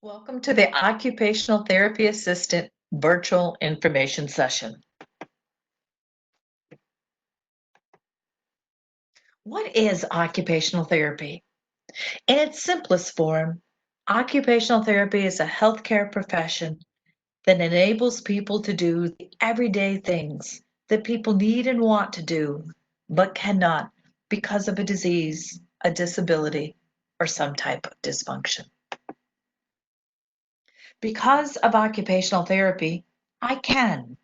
Welcome to the Occupational Therapy Assistant virtual information session. What is occupational therapy? In its simplest form, occupational therapy is a healthcare profession that enables people to do the everyday things that people need and want to do, but cannot because of a disease, a disability, or some type of dysfunction. Because of occupational therapy, I can.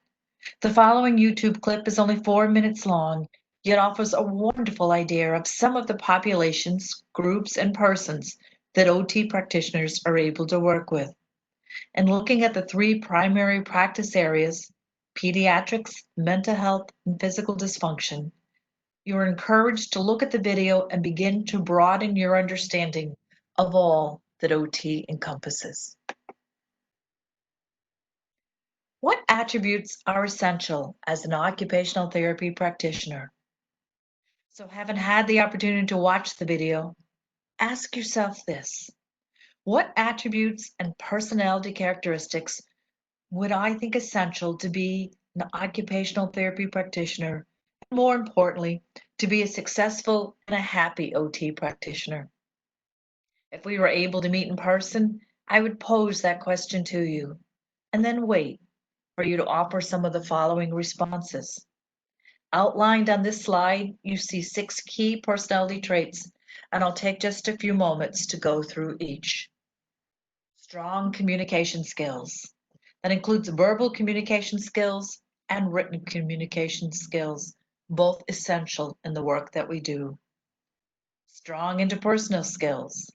The following YouTube clip is only 4 minutes long, yet offers a wonderful idea of some of the populations, groups, and persons that OT practitioners are able to work with. And looking at the three primary practice areas, pediatrics, mental health, and physical dysfunction, you are encouraged to look at the video and begin to broaden your understanding of all that OT encompasses. What attributes are essential as an occupational therapy practitioner? So, having had the opportunity to watch the video, ask yourself this: what attributes and personality characteristics would I think essential to be an occupational therapy practitioner? And more importantly, to be a successful and a happy OT practitioner. If we were able to meet in person, I would pose that question to you and then wait for you to offer some of the following responses. Outlined on this slide, you see 6 key personality traits, and I'll take just a few moments to go through each. Strong communication skills. That includes verbal communication skills and written communication skills, both essential in the work that we do. Strong interpersonal skills.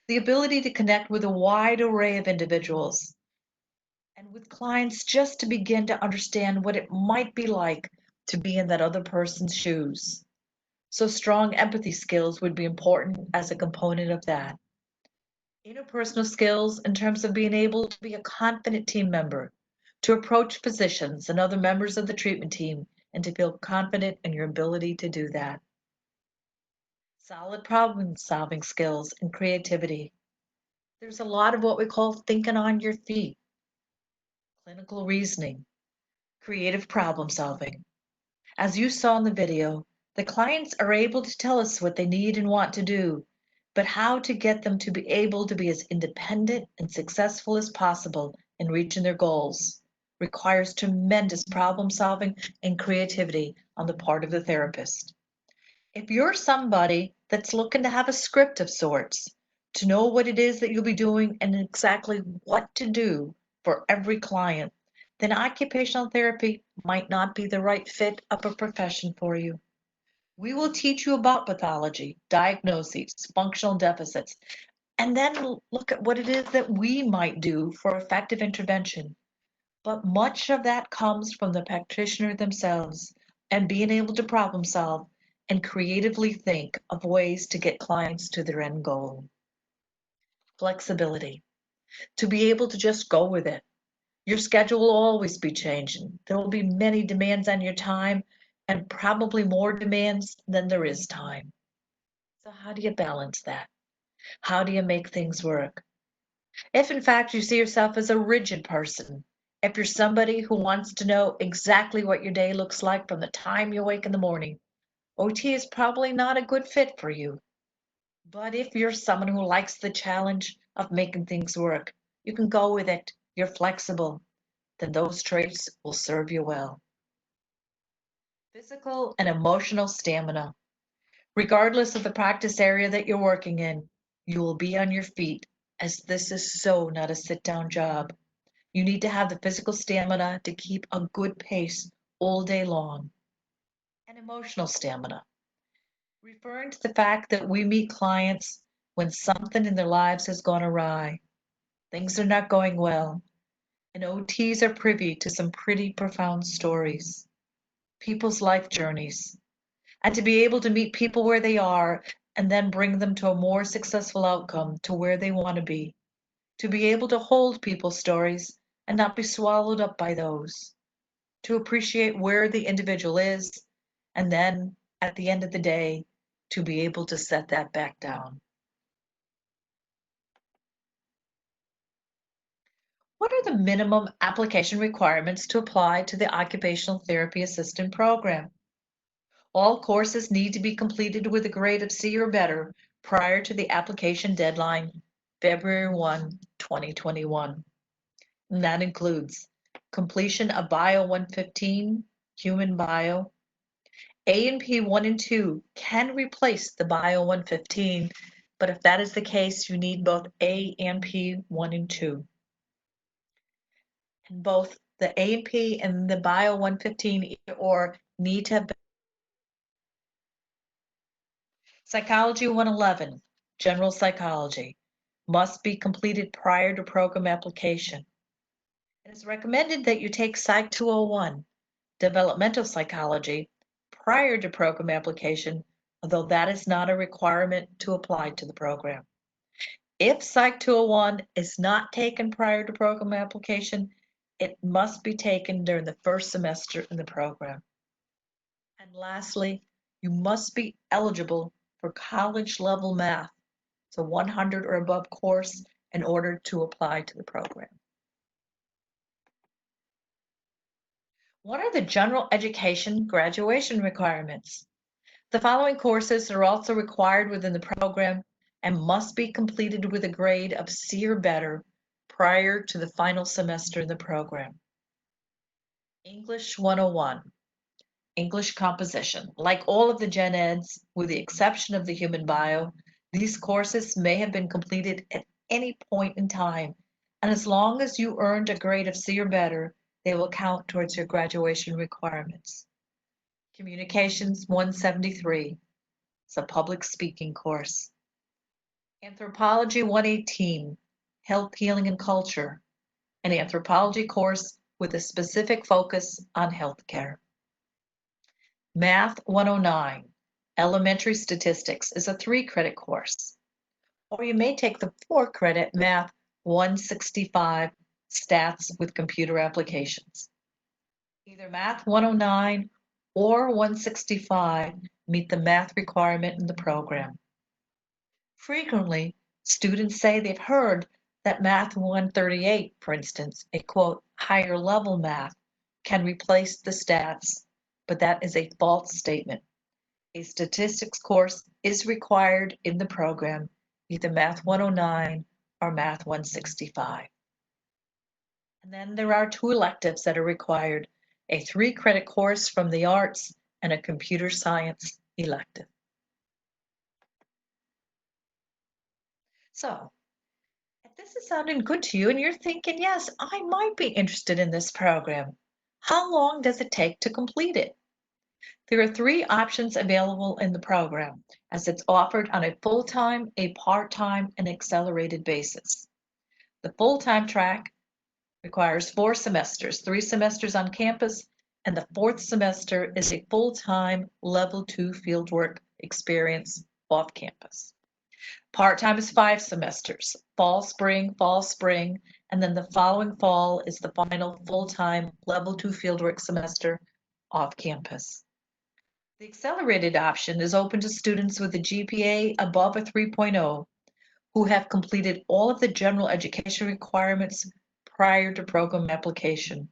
The ability to connect with a wide array of individuals and with clients just to begin to understand what it might be like to be in that other person's shoes. So strong empathy skills would be important as a component of that. Interpersonal skills in terms of being able to be a confident team member, to approach physicians and other members of the treatment team, and to feel confident in your ability to do that. Solid problem solving skills and creativity. There's a lot of what we call thinking on your feet, clinical reasoning, creative problem solving. As you saw in the video, the clients are able to tell us what they need and want to do, but how to get them to be able to be as independent and successful as possible in reaching their goals requires tremendous problem solving and creativity on the part of the therapist. If you're somebody that's looking to have a script of sorts, to know what it is that you'll be doing and exactly what to do for every client, then occupational therapy might not be the right fit of a profession for you. We will teach you about pathology, diagnoses, functional deficits, and then look at what it is that we might do for effective intervention. But much of that comes from the practitioner themselves and being able to problem solve and creatively think of ways to get clients to their end goal. Flexibility, to be able to just go with it. Your schedule will always be changing. There will be many demands on your time and probably more demands than there is time. So, how do you balance that? How do you make things work? If in fact you see yourself as a rigid person, if you're somebody who wants to know exactly what your day looks like from the time you wake in the morning, OT is probably not a good fit for you. But if you're someone who likes the challenge of making things work, you can go with it, you're flexible, then those traits will serve you well. Physical and emotional stamina. Regardless of the practice area that you're working in, you will be on your feet, as this is so not a sit down job. You need to have the physical stamina to keep a good pace all day long. And emotional stamina, referring to the fact that we meet clients when something in their lives has gone awry. Things are not going well, and OTs are privy to some pretty profound stories, people's life journeys, and to be able to meet people where they are and then bring them to a more successful outcome to where they want to be able to hold people's stories and not be swallowed up by those, to appreciate where the individual is, and then at the end of the day, to be able to set that back down. What are the minimum application requirements to apply to the Occupational Therapy Assistant program? All courses need to be completed with a grade of C or better prior to the application deadline, February 1, 2021. And that includes completion of Bio 115, Human Bio. A&P 1 and 2 can replace the Bio 115, but if that is the case, you need both A&P 1 and 2. And both the A&P and the Bio 115 either or need to have been. Psychology 111, General Psychology, must be completed prior to program application. It is recommended that you take Psych 201, Developmental Psychology, prior to program application, although that is not a requirement to apply to the program. If Psych 201 is not taken prior to program application, it must be taken during the first semester in the program. And lastly, you must be eligible for college level math, so 100 or above course, in order to apply to the program. What are the general education graduation requirements? The following courses are also required within the program and must be completed with a grade of C or better prior to the final semester in the program. English 101, English composition. Like all of the gen eds, with the exception of the human bio, these courses may have been completed at any point in time, and as long as you earned a grade of C or better, they will count towards your graduation requirements. Communications 173, it's a public speaking course. Anthropology 118, Health, Healing, and Culture, an anthropology course with a specific focus on healthcare. Math 109, Elementary Statistics, is a 3-credit course. Or you may take the 4-credit Math 165, Stats with Computer Applications. Either Math 109 or 165 meet the math requirement in the program. Frequently, students say they've heard that Math 138, for instance, a quote, higher level math, can replace the stats, but that is a false statement. A statistics course is required in the program, either Math 109 or Math 165. And then there are 2 electives that are required, a 3-credit course from the arts and a computer science elective. So, if this is sounding good to you and you're thinking, yes, I might be interested in this program, how long does it take to complete it? There are 3 options available in the program, as it's offered on a full-time, a part-time, and accelerated basis. The full-time track requires 4 semesters, 3 semesters on campus, and the 4th semester is a full-time level 2 fieldwork experience off campus. Part-time is 5 semesters, fall, spring, and then the following fall is the final full-time level 2 fieldwork semester off campus. The accelerated option is open to students with a GPA above a 3.0 who have completed all of the general education requirements prior to program application.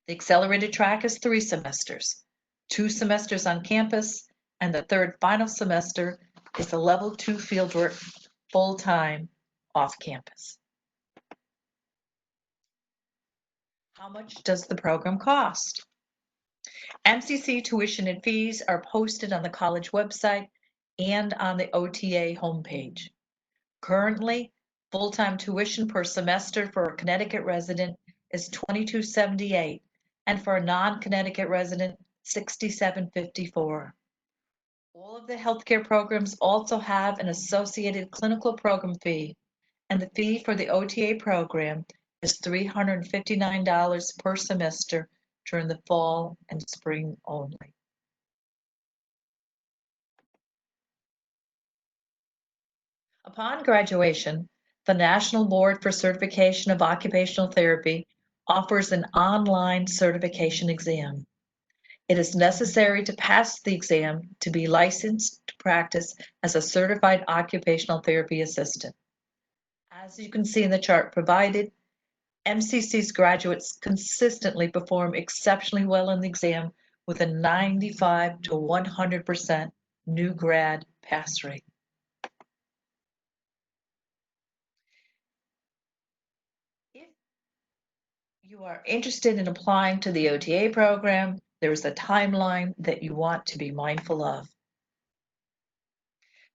The accelerated track is 3 semesters, 2 semesters on campus, and the 3rd final semester is the level 2 fieldwork full-time off campus. How much does the program cost? MCC tuition and fees are posted on the college website and on the OTA homepage. Currently, full-time tuition per semester for a Connecticut resident is $22.78, and for a non-Connecticut resident, $67.54. All of the healthcare programs also have an associated clinical program fee, and the fee for the OTA program is $359 per semester during the fall and spring only. Upon graduation, the National Board for Certification of Occupational Therapy offers an online certification exam. It is necessary to pass the exam to be licensed to practice as a certified occupational therapy assistant. As you can see in the chart provided, MCC's graduates consistently perform exceptionally well in the exam with a 95 to 100% new grad pass rate. If you are interested in applying to the OTA program, there is a timeline that you want to be mindful of.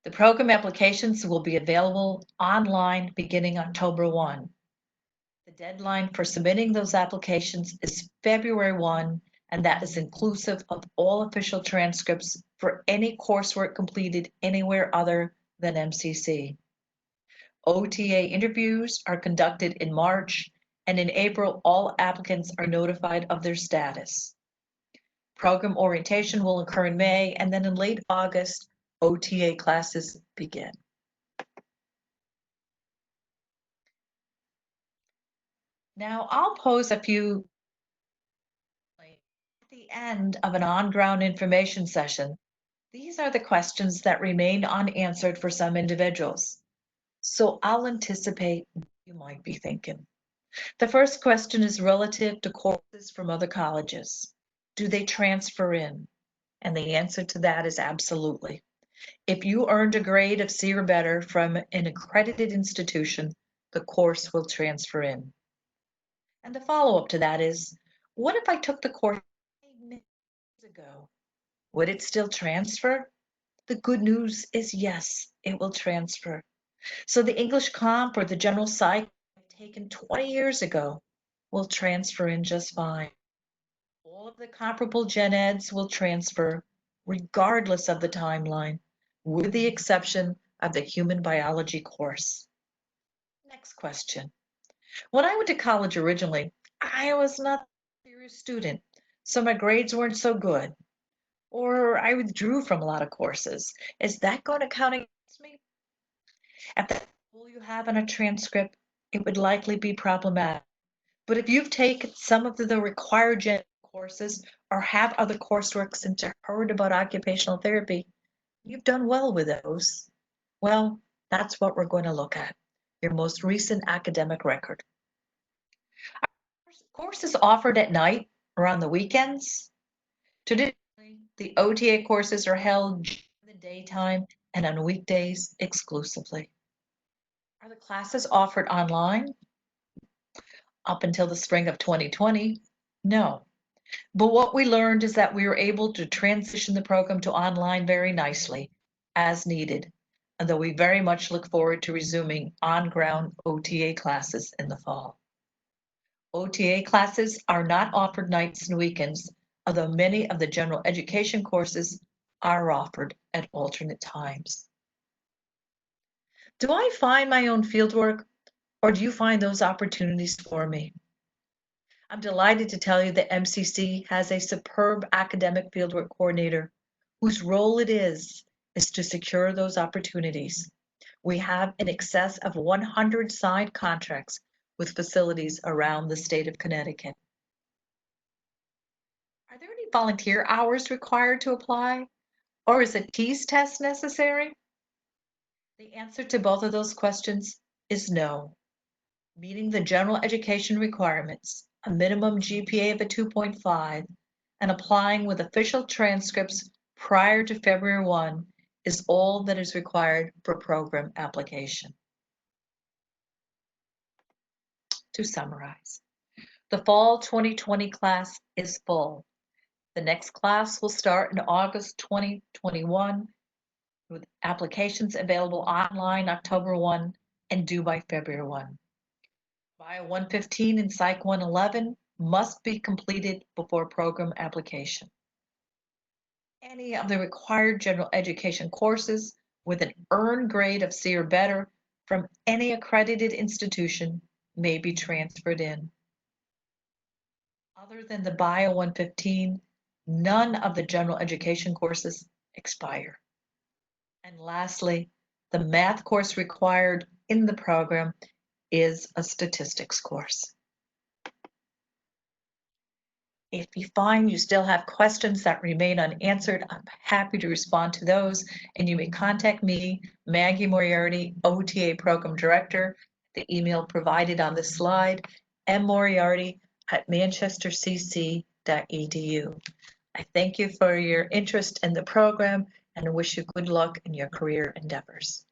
The program applications will be available online beginning October 1. The deadline for submitting those applications is February 1, and that is inclusive of all official transcripts for any coursework completed anywhere other than MCC. OTA interviews are conducted in March, and in April, all applicants are notified of their status. Program orientation will occur in May, and then in late August, OTA classes begin. Now, I'll pose a few at the end of an on-ground information session. These are the questions that remain unanswered for some individuals. So I'll anticipate what you might be thinking. The first question is relative to courses from other colleges. Do they transfer in? And the answer to that is absolutely. If you earned a grade of C or better from an accredited institution, the course will transfer in. And the follow-up to that is, what if I took the course many years ago? Would it still transfer? The good news is yes, it will transfer. So the English Comp or the General Psych taken 20 years ago will transfer in just fine. All of the comparable gen eds will transfer regardless of the timeline, with the exception of the human biology course. Next question. When I went to college originally, I was not a serious student, so my grades weren't so good, or I withdrew from a lot of courses. Is that going to count against me? At the level you have on a transcript, it would likely be problematic. But if you've taken some of the required gen courses or have other coursework since you heard about occupational therapy, you've done well with those. Well, that's what we're going to look at, your most recent academic record. Courses offered at night or on the weekends. Traditionally, the OTA courses are held during the daytime and on weekdays exclusively. Are the classes offered online? Up until the spring of 2020, no. But what we learned is that we were able to transition the program to online very nicely, as needed, and though we very much look forward to resuming on-ground OTA classes in the fall. OTA classes are not offered nights and weekends, although many of the general education courses are offered at alternate times. Do I find my own fieldwork, or do you find those opportunities for me? I'm delighted to tell you that MCC has a superb academic fieldwork coordinator whose role it is to secure those opportunities. We have in excess of 100 signed contracts with facilities around the state of Connecticut. Are there any volunteer hours required to apply? Or is a TEAS test necessary? The answer to both of those questions is no. Meeting the general education requirements, a minimum GPA of a 2.5, and applying with official transcripts prior to February 1 is all that is required for program application. To summarize, the fall 2020 class is full. The next class will start in August 2021 with applications available online October 1 and due by February 1. Bio 115 and Psych 111 must be completed before program application. Any of the required general education courses with an earned grade of C or better from any accredited institution may be transferred in. Other than the Bio 115, none of the general education courses expire. And lastly, the math course required in the program is a statistics course. If you find you still have questions that remain unanswered, I'm happy to respond to those, and you may contact me, Maggie Moriarty, OTA Program Director, the email provided on this slide, mmoriarty@manchestercc.edu. I thank you for your interest in the program and wish you good luck in your career endeavors.